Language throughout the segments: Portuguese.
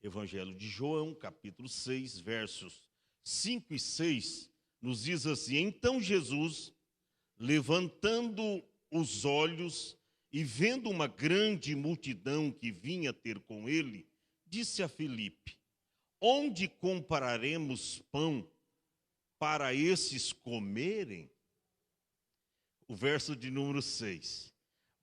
Evangelho de João, capítulo 6, versos 5 e 6, nos diz assim: Então Jesus, levantando os olhos e vendo uma grande multidão que vinha ter com ele, disse a Filipe: Onde compraremos pão para esses comerem? O verso de número 6.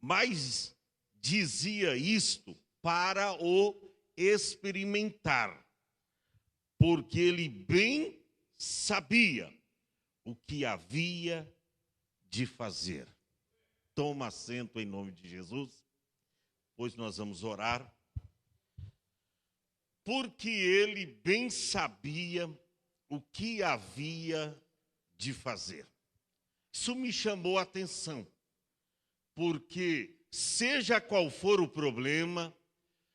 Mas dizia isto para o experimentar, porque ele bem sabia o que havia de fazer. Toma assento em nome de Jesus, pois nós vamos orar. Porque ele bem sabia o que havia de fazer. Isso me chamou a atenção, porque seja qual for o problema,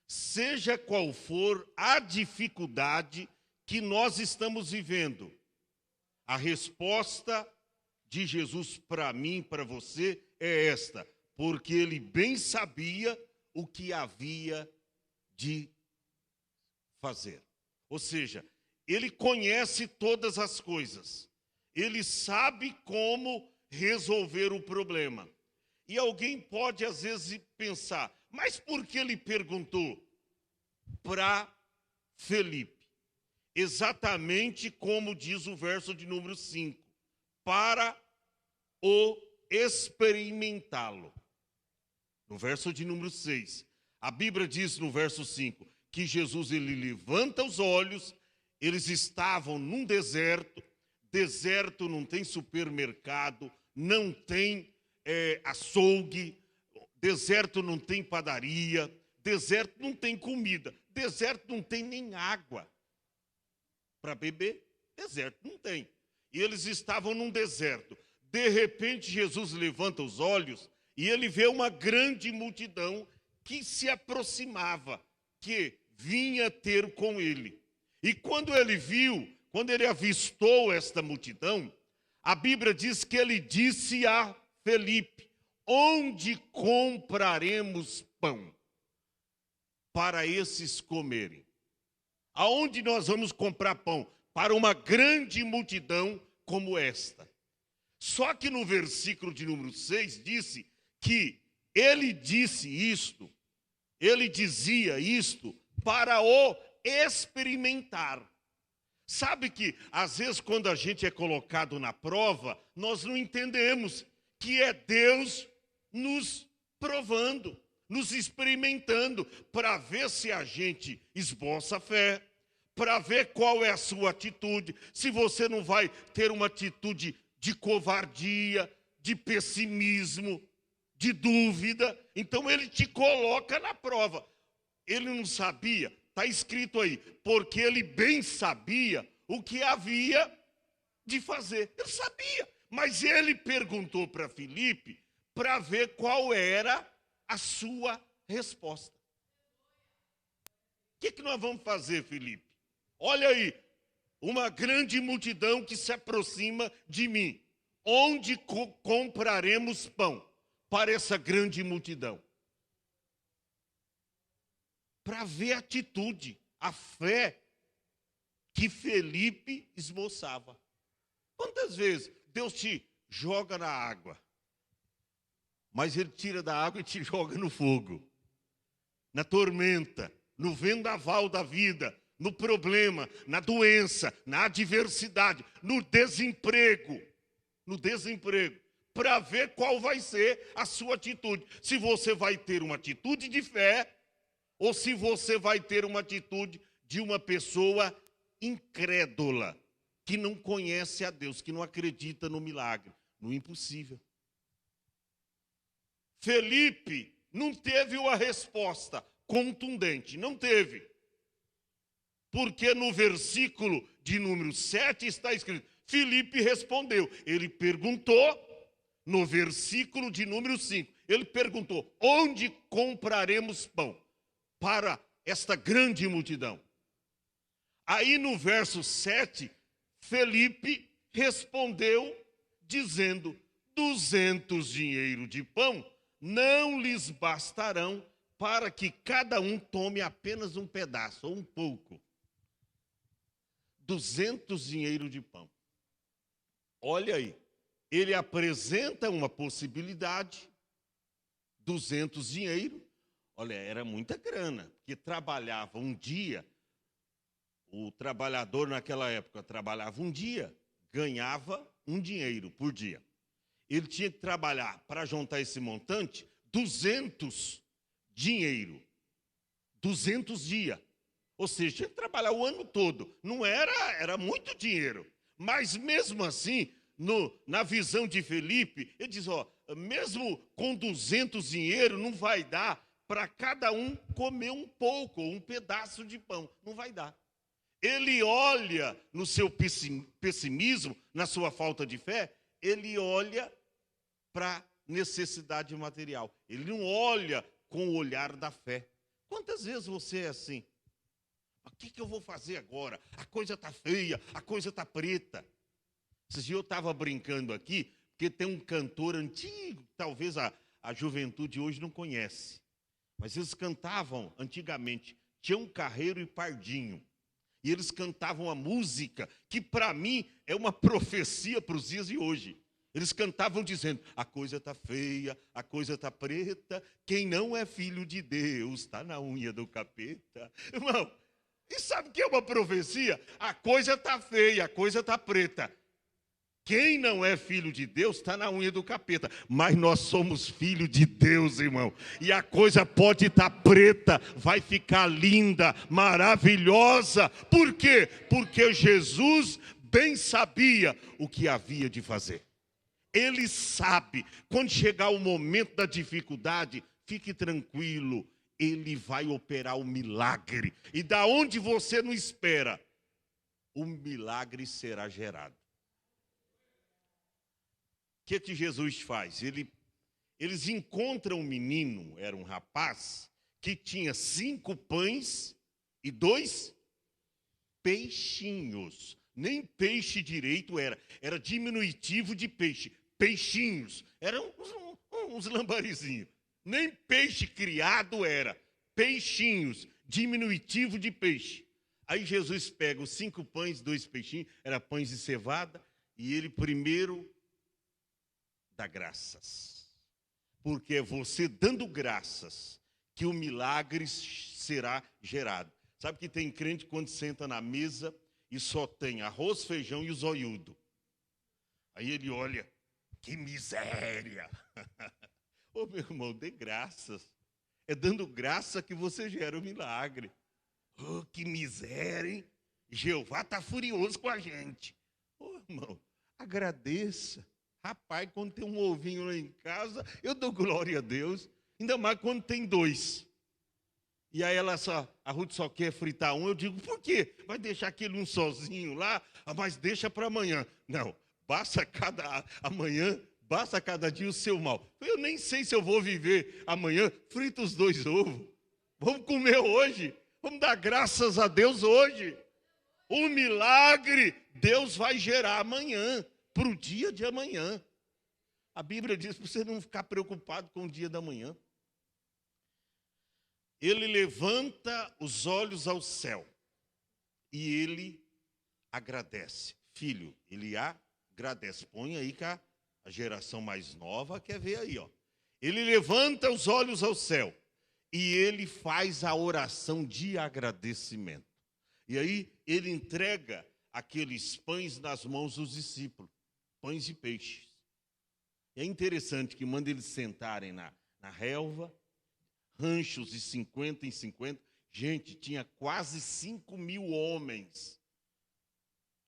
seja qual for a dificuldade que nós estamos vivendo, a resposta de Jesus para mim, para você, é esta: porque ele bem sabia o que havia de fazer. Ou seja, ele conhece todas as coisas, ele sabe como resolver o problema. E alguém pode às vezes pensar, mas por que ele perguntou para Felipe? Exatamente como diz o verso de número 5, para o experimentá-lo. No verso de número 6, a Bíblia diz no verso 5, que Jesus ele levanta os olhos, eles estavam num deserto, deserto não tem supermercado, não tem açougue, deserto não tem padaria, deserto não tem comida, deserto não tem nem água para beber, deserto não tem. E eles estavam num deserto. De repente Jesus levanta os olhos e ele vê uma grande multidão que se aproximava, que vinha ter com ele. E quando ele viu, quando ele avistou esta multidão, a Bíblia diz que ele disse a Felipe: onde compraremos pão para esses comerem? Aonde nós vamos comprar pão para uma grande multidão como esta? Só que no versículo de número 6 disse que ele disse isto, ele dizia isto para o experimentar. Sabe que, às vezes, quando a gente é colocado na prova, nós não entendemos que é Deus nos provando, nos experimentando, para ver se a gente esboça a fé, para ver qual é a sua atitude, se você não vai ter uma atitude de covardia, de pessimismo, de dúvida. Então, ele te coloca na prova. Ele não sabia, está escrito aí, porque ele bem sabia o que havia de fazer. Ele sabia, mas ele perguntou para Filipe para ver qual era a sua resposta. O que nós vamos fazer, Filipe? Olha aí, uma grande multidão que se aproxima de mim. Onde compraremos pão para essa grande multidão? Para ver a atitude, a fé que Felipe esboçava. Quantas vezes Deus te joga na água, mas ele tira da água e te joga no fogo, na tormenta, no vendaval da vida, no problema, na doença, na adversidade, no desemprego, para ver qual vai ser a sua atitude. Se você vai ter uma atitude de fé, ou se você vai ter uma atitude de uma pessoa incrédula, que não conhece a Deus, que não acredita no milagre, no impossível. Felipe não teve uma resposta contundente, não teve. Porque no versículo de número 7 está escrito, Felipe respondeu. Ele perguntou, no versículo de número 5, ele perguntou, onde compraremos pão para esta grande multidão? Aí no verso 7, Felipe respondeu dizendo, 200 dinheiros de pão não lhes bastarão para que cada um tome apenas um pedaço, ou um pouco. 200 dinheiros de pão. Olha aí, ele apresenta uma possibilidade, 200 dinheiro. Olha, era muita grana, porque trabalhava um dia, o trabalhador naquela época trabalhava um dia, ganhava um dinheiro por dia. Ele tinha que trabalhar para juntar esse montante, 200 dinheiro, 200 dias. Ou seja, tinha que trabalhar o ano todo. Não era muito dinheiro. Mas mesmo assim, na visão de Felipe, ele diz, mesmo com 200 dinheiro, não vai dar para cada um comer um pouco, um pedaço de pão. Não vai dar. Ele olha no seu pessimismo, na sua falta de fé, ele olha para a necessidade material. Ele não olha com o olhar da fé. Quantas vezes você é assim? O que eu vou fazer agora? A coisa está feia, a coisa está preta. Esses dias eu estava brincando aqui, porque tem um cantor antigo, talvez a juventude hoje não conhece. Mas eles cantavam antigamente, Tião Carreiro e Pardinho. E eles cantavam a música que, para mim, é uma profecia para os dias de hoje. Eles cantavam dizendo, a coisa está feia, a coisa está preta, quem não é filho de Deus está na unha do capeta. Irmão, e sabe o que é uma profecia? A coisa está feia, a coisa está preta. Quem não é filho de Deus está na unha do capeta. Mas nós somos filhos de Deus, irmão. E a coisa pode estar preta, vai ficar linda, maravilhosa. Por quê? Porque Jesus bem sabia o que havia de fazer. Ele sabe, quando chegar o momento da dificuldade, fique tranquilo, ele vai operar o milagre. E da onde você não espera, o milagre será gerado. O que Jesus faz? Eles encontram um menino, era um rapaz, que tinha 5 pães e 2 peixinhos. Nem peixe direito era diminutivo de peixe. Peixinhos, eram uns lambarizinhos. Nem peixe criado era. Peixinhos, diminutivo de peixe. Aí Jesus pega os 5 pães, 2 peixinhos, era pães de cevada, e ele primeiro dá graças. Porque é você dando graças que o milagre será gerado. Sabe que tem crente quando senta na mesa e só tem arroz, feijão e o zoiudo. Aí ele olha, que miséria. Ô meu irmão, dê graças. É dando graça que você gera o milagre. Oh, que miséria, hein? Jeová está furioso com a gente. Ô irmão, agradeça. Rapaz, quando tem um ovinho lá em casa, eu dou glória a Deus. Ainda mais quando tem 2. E aí a Ruth só quer fritar um. Eu digo, por quê? Vai deixar aquele um sozinho lá? Mas deixa para amanhã. Não, basta amanhã, basta cada dia o seu mal. Eu nem sei se eu vou viver amanhã. Frita os 2 ovos. Vamos comer hoje. Vamos dar graças a Deus hoje. O milagre Deus vai gerar amanhã, para o dia de amanhã. A Bíblia diz para você não ficar preocupado com o dia da manhã. Ele levanta os olhos ao céu e ele agradece. Filho, ele agradece. Põe aí que a geração mais nova quer ver aí, ó. Ele levanta os olhos ao céu e ele faz a oração de agradecimento. E aí ele entrega aqueles pães nas mãos dos discípulos, pães e peixes. É interessante que manda eles sentarem na relva, ranchos de 50 em 50. Gente, tinha quase 5.000 homens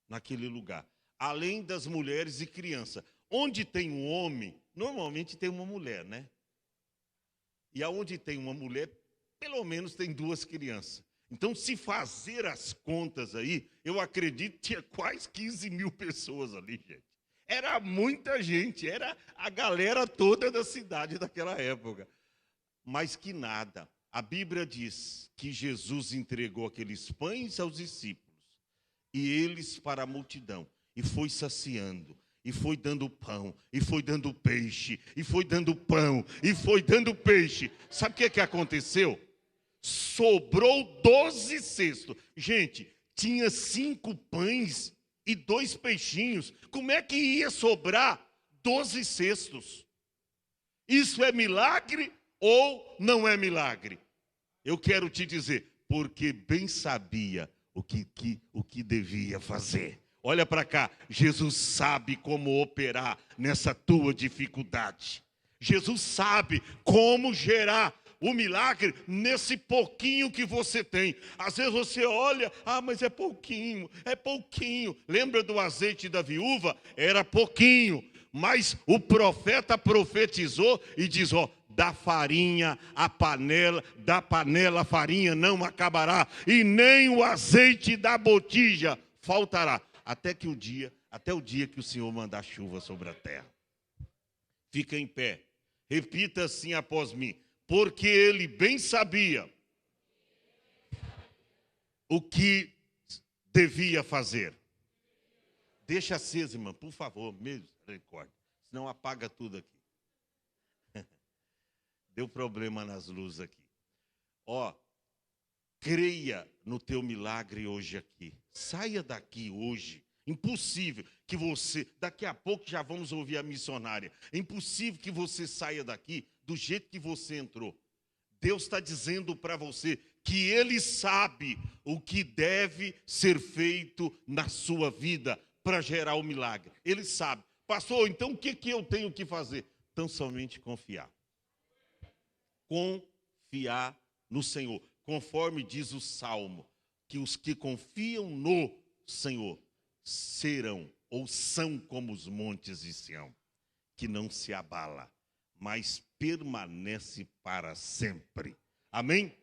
naquele lugar. Além das mulheres e crianças. Onde tem um homem, normalmente tem uma mulher, né? E aonde tem uma mulher, pelo menos tem 2 crianças. Então, se fazer as contas aí, eu acredito que tinha quase 15.000 pessoas ali, gente. Era muita gente, era a galera toda da cidade daquela época. Mas que nada, a Bíblia diz que Jesus entregou aqueles pães aos discípulos e eles para a multidão e foi saciando. E foi dando pão, e foi dando peixe, e foi dando pão, e foi dando peixe. Sabe o que aconteceu? Sobrou 12 cestos. Gente, tinha 5 pães e 2 peixinhos. Como é que ia sobrar 12 cestos? Isso é milagre ou não é milagre? Eu quero te dizer, porque bem sabia o que devia fazer. Olha para cá, Jesus sabe como operar nessa tua dificuldade. Jesus sabe como gerar o milagre nesse pouquinho que você tem. Às vezes você olha, mas é pouquinho, é pouquinho. Lembra do azeite da viúva? Era pouquinho, mas o profeta profetizou e diz, da farinha a panela, da panela a farinha não acabará, e nem o azeite da botija faltará, até o dia que o Senhor mandar chuva sobre a terra. Fica em pé, repita assim após mim, porque ele bem sabia o que devia fazer. Deixa acesa, irmã, por favor, misericórdia, senão apaga tudo aqui. Deu problema nas luzes aqui. Creia no teu milagre hoje aqui. Saia daqui hoje. Impossível que você, daqui a pouco já vamos ouvir a missionária. É impossível que você saia daqui do jeito que você entrou. Deus está dizendo para você que Ele sabe o que deve ser feito na sua vida para gerar o milagre. Ele sabe. Pastor, então o que eu tenho que fazer? Então somente confiar. Confiar no Senhor. Conforme diz o Salmo, que os que confiam no Senhor serão ou são como os montes de Sião, que não se abala, mas permanece para sempre. Amém?